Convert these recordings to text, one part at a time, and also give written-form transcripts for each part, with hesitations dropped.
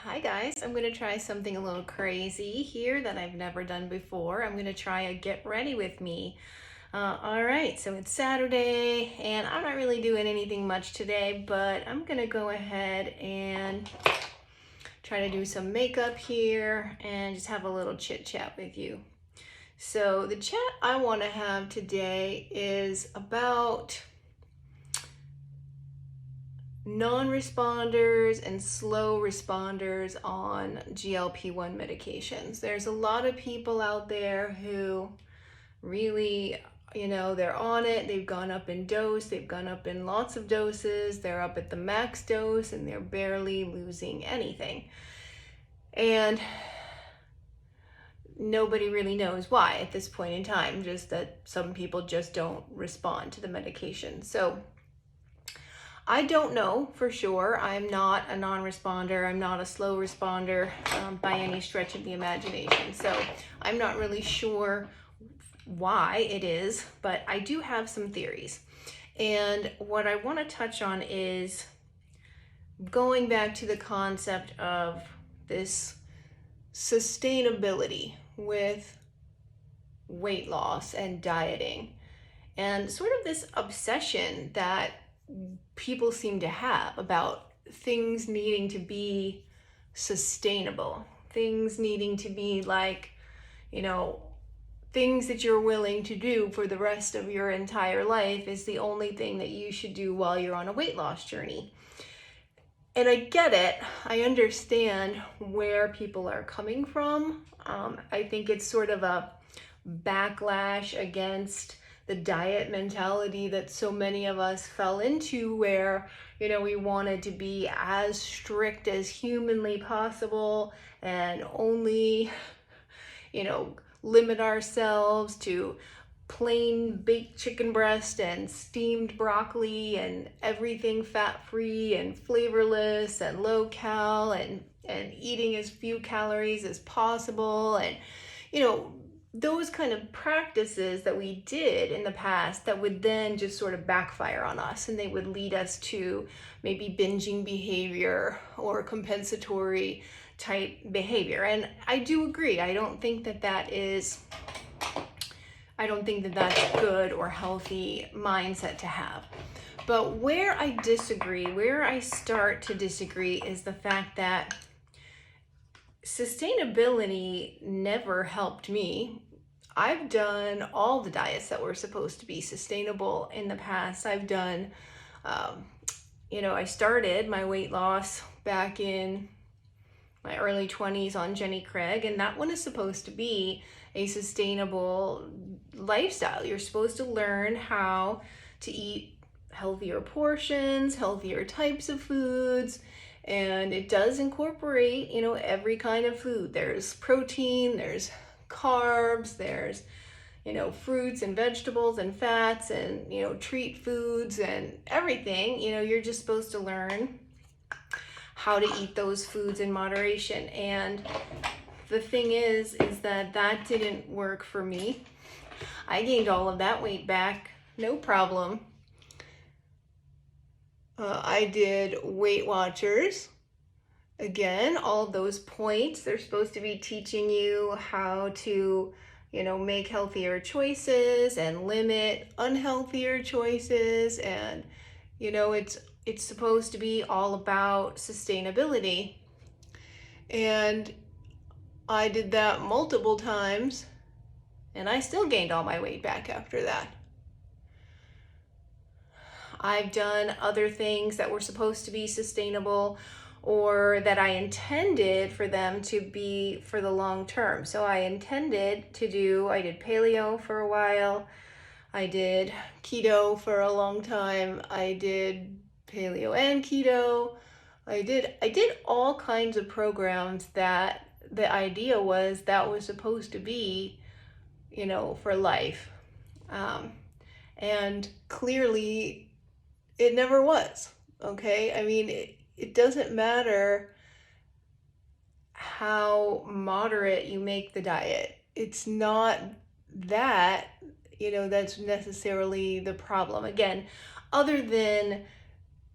Hi guys, I'm going to try something a little crazy here that I've never done before. I'm going to try a get ready with me. All right, so it's Saturday and I'm not really doing anything much today, but I'm going to go ahead and try to do some makeup here and just have a little chit chat with you. So the chat I want to have today is about non-responders and slow responders on GLP-1 medications. There's a lot of people out there who really, they're on it. They've gone up in dose. They've gone up in lots of doses. They're up at the max dose and they're barely losing anything. And nobody really knows why at this point in time, just that some people just don't respond to the medication. So I don't know for sure. I'm not a non-responder. I'm not a slow responder by any stretch of the imagination. So I'm not really sure why it is, but I do have some theories. And what I want to touch on is going back to the concept of this sustainability with weight loss and dieting, and sort of this obsession that people seem to have about things needing to be sustainable, things needing to be like, things that you're willing to do for the rest of your entire life is the only thing that you should do while you're on a weight loss journey. And I get it. I understand where people are coming from. I think it's sort of a backlash against the diet mentality that so many of us fell into, where we wanted to be as strict as humanly possible and only limit ourselves to plain baked chicken breast and steamed broccoli and everything fat-free and flavorless and low cal and eating as few calories as possible, and those kind of practices that we did in the past that would then just sort of backfire on us, and they would lead us to maybe binging behavior or compensatory type behavior. And I do agree. I don't think that that's good or healthy mindset to have. But where I start to disagree is the fact that sustainability never helped me. I've done all the diets that were supposed to be sustainable in the past. I've done, I started my weight loss back in my early 20s on Jenny Craig, and that one is supposed to be a sustainable lifestyle. You're supposed to learn how to eat healthier portions, healthier types of foods, and it does incorporate, every kind of food. There's protein, there's carbs, there's, fruits and vegetables and fats and, treat foods and everything. You're just supposed to learn how to eat those foods in moderation. And the thing is that didn't work for me. I gained all of that weight back, no problem. I did Weight Watchers. Again, all of those points, they're supposed to be teaching you how to, make healthier choices and limit unhealthier choices. And, it's supposed to be all about sustainability. And I did that multiple times, and I still gained all my weight back after that. I've done other things that were supposed to be sustainable or that I intended for them to be for the long term. So I did paleo for a while. I did keto for a long time. I did paleo and keto. I did all kinds of programs that the idea was that was supposed to be, for life. And clearly it never was, okay? I mean, it doesn't matter how moderate you make the diet. It's not that, that's necessarily the problem. Again, other than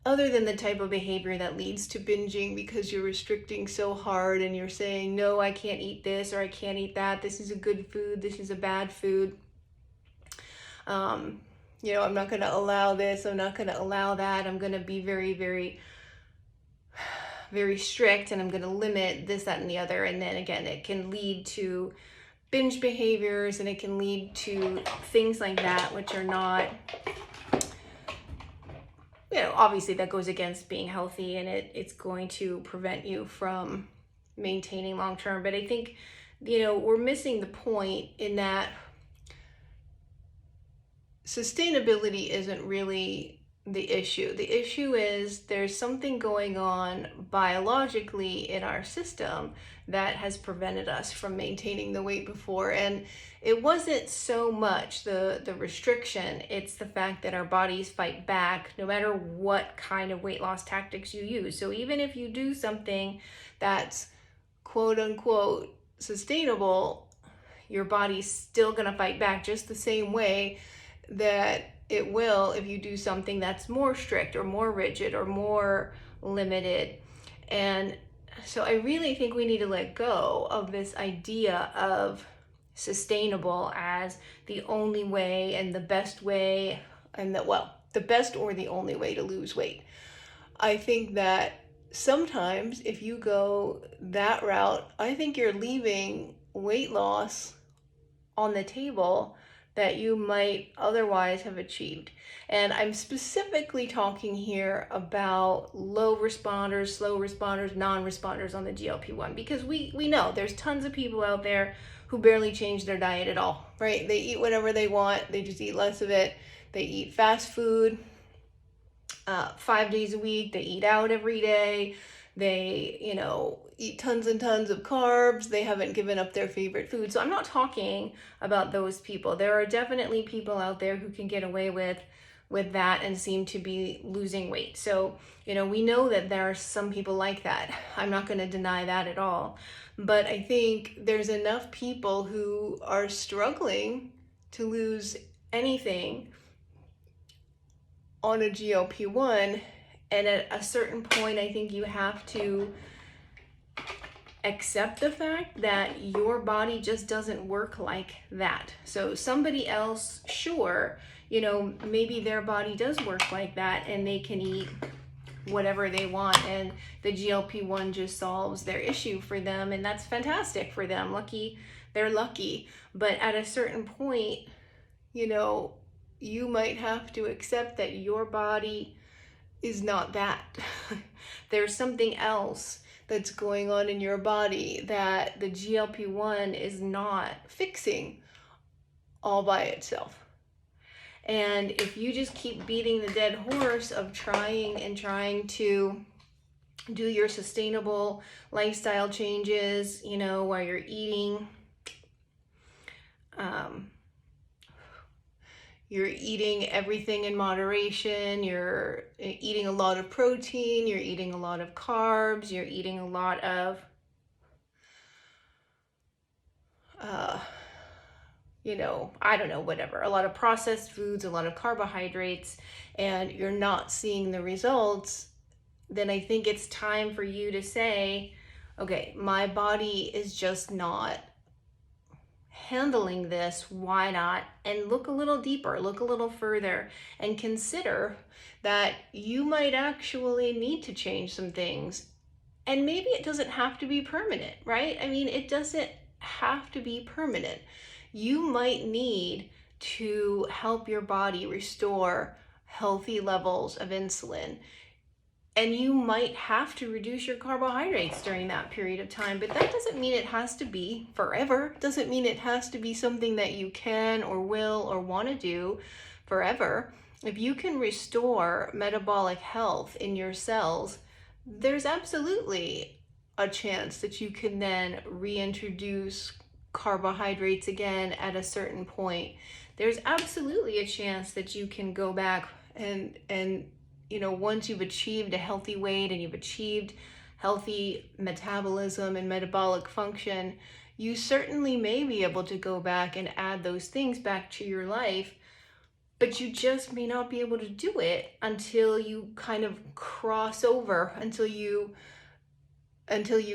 other than the type of behavior that leads to binging because you're restricting so hard and you're saying, no, I can't eat this or I can't eat that. This is a good food. This is a bad food. I'm not going to allow this. I'm not going to allow that. I'm going to be very, very, very strict, and I'm going to limit this, that, and the other. And then again, it can lead to binge behaviors, and it can lead to things like that, which are not, obviously that goes against being healthy, and it's going to prevent you from maintaining long term. But I think, we're missing the point in that sustainability isn't really the issue. The issue is there's something going on biologically in our system that has prevented us from maintaining the weight before. And it wasn't so much the restriction, it's the fact that our bodies fight back no matter what kind of weight loss tactics you use. So even if you do something that's quote unquote sustainable, your body's still going to fight back just the same way that it will if you do something that's more strict or more rigid or more limited. And so I really think we need to let go of this idea of sustainable as the only way and the best way, and the best or the only way to lose weight. I think that sometimes if you go that route, I think you're leaving weight loss on the table that you might otherwise have achieved. And I'm specifically talking here about low responders, slow responders, non-responders on the GLP-1, because we know there's tons of people out there who barely change their diet at all, right? They eat whatever they want, they just eat less of it. They eat fast food 5 days a week, they eat out every day, they, eat tons and tons of carbs. They haven't given up their favorite food. So I'm not talking about those people. There are definitely people out there who can get away with that and seem to be losing weight. So, we know that there are some people like that. I'm not going to deny that at all. But I think there's enough people who are struggling to lose anything on a GLP-1. And at a certain point, I think you have to accept the fact that your body just doesn't work like that. So somebody else, sure, maybe their body does work like that and they can eat whatever they want and the GLP-1 just solves their issue for them, and that's fantastic for them. They're lucky. But at a certain point, you might have to accept that your body is not that. There's something else that's going on in your body that the GLP-1 is not fixing all by itself. And if you just keep beating the dead horse of trying to do your sustainable lifestyle changes, while you're eating, you're eating everything in moderation, you're eating a lot of protein, you're eating a lot of carbs, you're eating a lot of, I don't know, whatever, a lot of processed foods, a lot of carbohydrates, and you're not seeing the results, then I think it's time for you to say, okay, my body is just not handling this, why not? And look a little deeper, look a little further, and consider that you might actually need to change some things. And maybe it doesn't have to be permanent, right? I mean, it doesn't have to be permanent. You might need to help your body restore healthy levels of insulin. And you might have to reduce your carbohydrates during that period of time, but that doesn't mean it has to be forever. Doesn't mean it has to be something that you can or will or want to do forever. If you can restore metabolic health in your cells, there's absolutely a chance that you can then reintroduce carbohydrates again at a certain point. There's absolutely a chance that you can go back and once you've achieved a healthy weight and you've achieved healthy metabolism and metabolic function, you certainly may be able to go back and add those things back to your life. but you just may not be able to do it until you kind of cross over, until you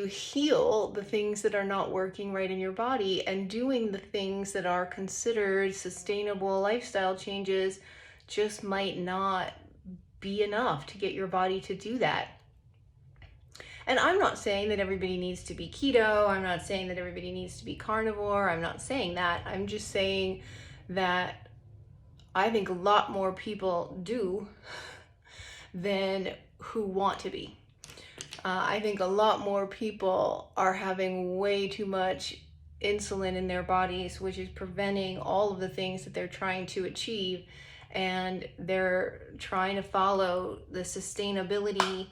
heal the things that are not working right in your body, and doing the things that are considered sustainable lifestyle changes just might not be enough to get your body to do that. And I'm not saying that everybody needs to be keto. I'm not saying that everybody needs to be carnivore. I'm not saying that. I'm just saying that I think a lot more people do than who want to be. I think a lot more people are having way too much insulin in their bodies, which is preventing all of the things that they're trying to achieve. And they're trying to follow the sustainability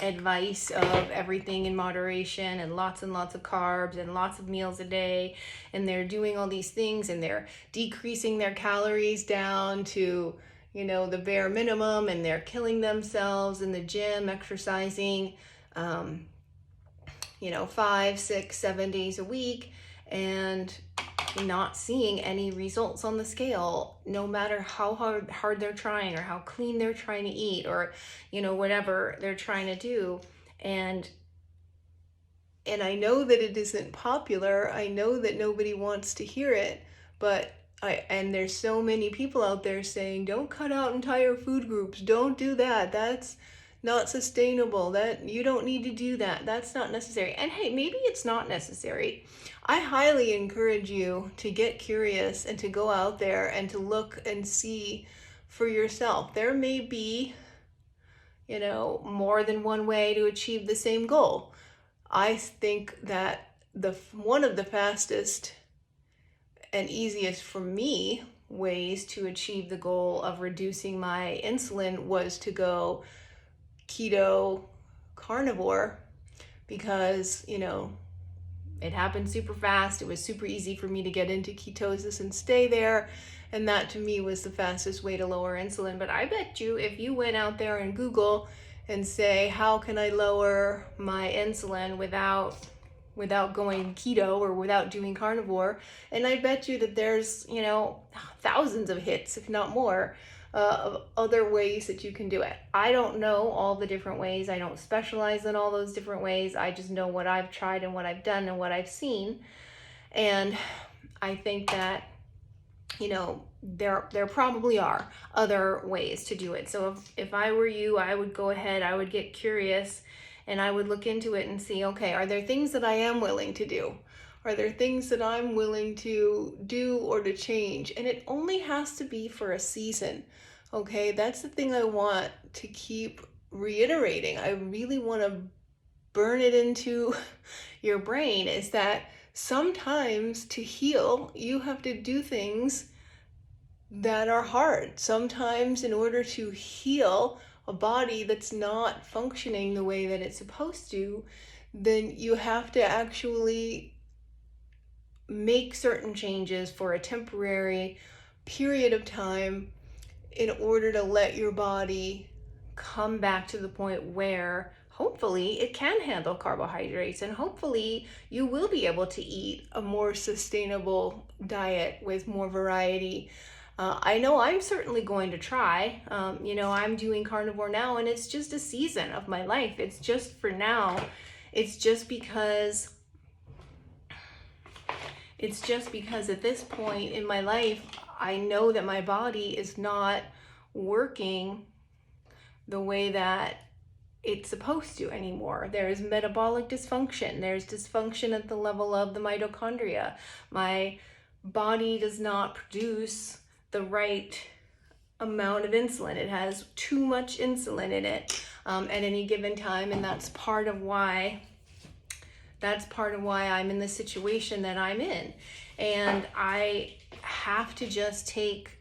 advice of everything in moderation and lots of carbs and lots of meals a day. And they're doing all these things, and they're decreasing their calories down to, the bare minimum, and they're killing themselves in the gym, exercising, 5, 6, 7 days a week, and not seeing any results on the scale, no matter how hard they're trying, or how clean they're trying to eat, or, whatever they're trying to do. And I know that it isn't popular. I know that nobody wants to hear it, but and there's so many people out there saying, don't cut out entire food groups. Don't do that. That's not sustainable. That you don't need to do that. That's not necessary. And hey, maybe it's not necessary. I highly encourage you to get curious and to go out there and to look and see for yourself. There may be, more than one way to achieve the same goal. I think that one of the fastest and easiest for me ways to achieve the goal of reducing my insulin was to go keto carnivore, because it happened super fast. It was super easy for me to get into ketosis and stay there, and that to me was the fastest way to lower insulin. But I bet you if you went out there and Google and say, how can I lower my insulin without going keto or without doing carnivore, and I bet you that there's thousands of hits, if not more, of other ways that you can do it. I don't know all the different ways. I don't specialize in all those different ways. I just know what I've tried and what I've done and what I've seen. And I think that there probably are other ways to do it. So if I were you, I would go ahead, I would get curious, and I would look into it and see, okay, are there things that I am willing to do? Are there things that I'm willing to do or to change? And it only has to be for a season, okay? That's the thing I want to keep reiterating. I really want to burn it into your brain, is that sometimes to heal, you have to do things that are hard. Sometimes in order to heal a body that's not functioning the way that it's supposed to, then you have to actually make certain changes for a temporary period of time in order to let your body come back to the point where hopefully it can handle carbohydrates, and hopefully you will be able to eat a more sustainable diet with more variety. I know I'm certainly going to try. I'm doing carnivore now, and it's just a season of my life. It's just for now. It's just because at this point in my life, I know that my body is not working the way that it's supposed to anymore. There's metabolic dysfunction. There's dysfunction at the level of the mitochondria. My body does not produce the right amount of insulin. It has too much insulin in it at any given time, and that's part of why I'm in the situation that I'm in. And I have to just take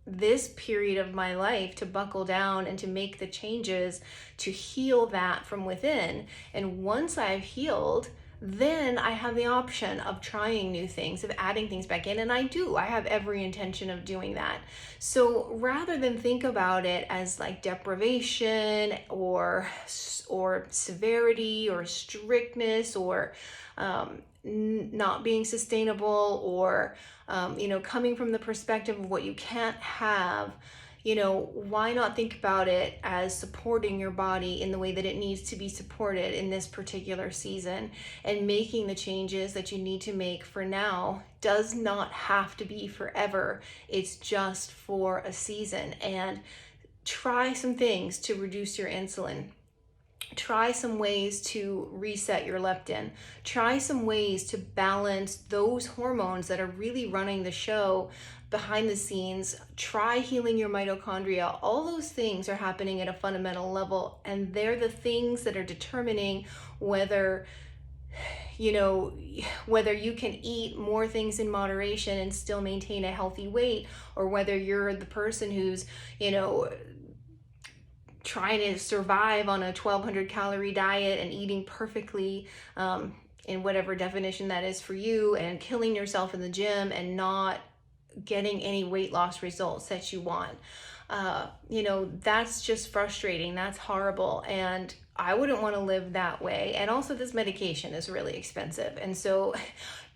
this period of my life to buckle down and to make the changes to heal that from within. And once I've healed, then I have the option of trying new things, of adding things back in. And I have every intention of doing that. So rather than think about it as like deprivation or severity or strictness or not being sustainable or coming from the perspective of what you can't have, why not think about it as supporting your body in the way that it needs to be supported in this particular season, and making the changes that you need to make for now does not have to be forever. It's just for a season. And try some things to reduce your insulin. Try some ways to reset your leptin. Try some ways to balance those hormones that are really running the show behind the scenes. Try healing your mitochondria. All those things are happening at a fundamental level, and they're the things that are determining whether whether you can eat more things in moderation and still maintain a healthy weight, or whether you're the person who's trying to survive on a 1200 calorie diet and eating perfectly in whatever definition that is for you, and killing yourself in the gym and not getting any weight loss results that you want. That's just frustrating. That's horrible. And I wouldn't want to live that way. And also, this medication is really expensive. And so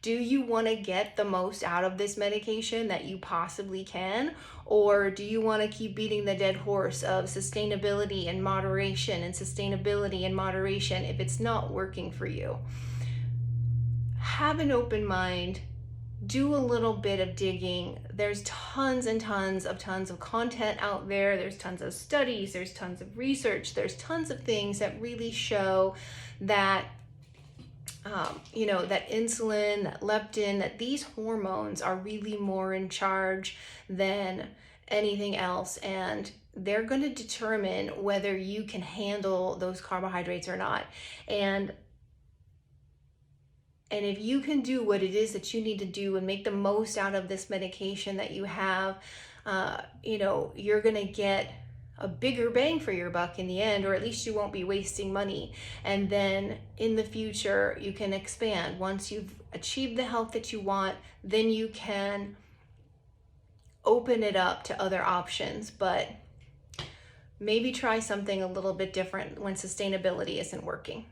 do you want to get the most out of this medication that you possibly can? Or do you want to keep beating the dead horse of sustainability and moderation and sustainability and moderation if it's not working for you? Have an open mind. Do a little bit of digging. There's tons and tons of content out there. There's tons of studies. There's tons of research. There's tons of things that really show that that insulin, that leptin, that these hormones are really more in charge than anything else. And they're going to determine whether you can handle those carbohydrates or not. And if you can do what it is that you need to do and make the most out of this medication that you have, you're going to get a bigger bang for your buck in the end, or at least you won't be wasting money. And then in the future, you can expand. Once you've achieved the health that you want, then you can open it up to other options. But maybe try something a little bit different when sustainability isn't working.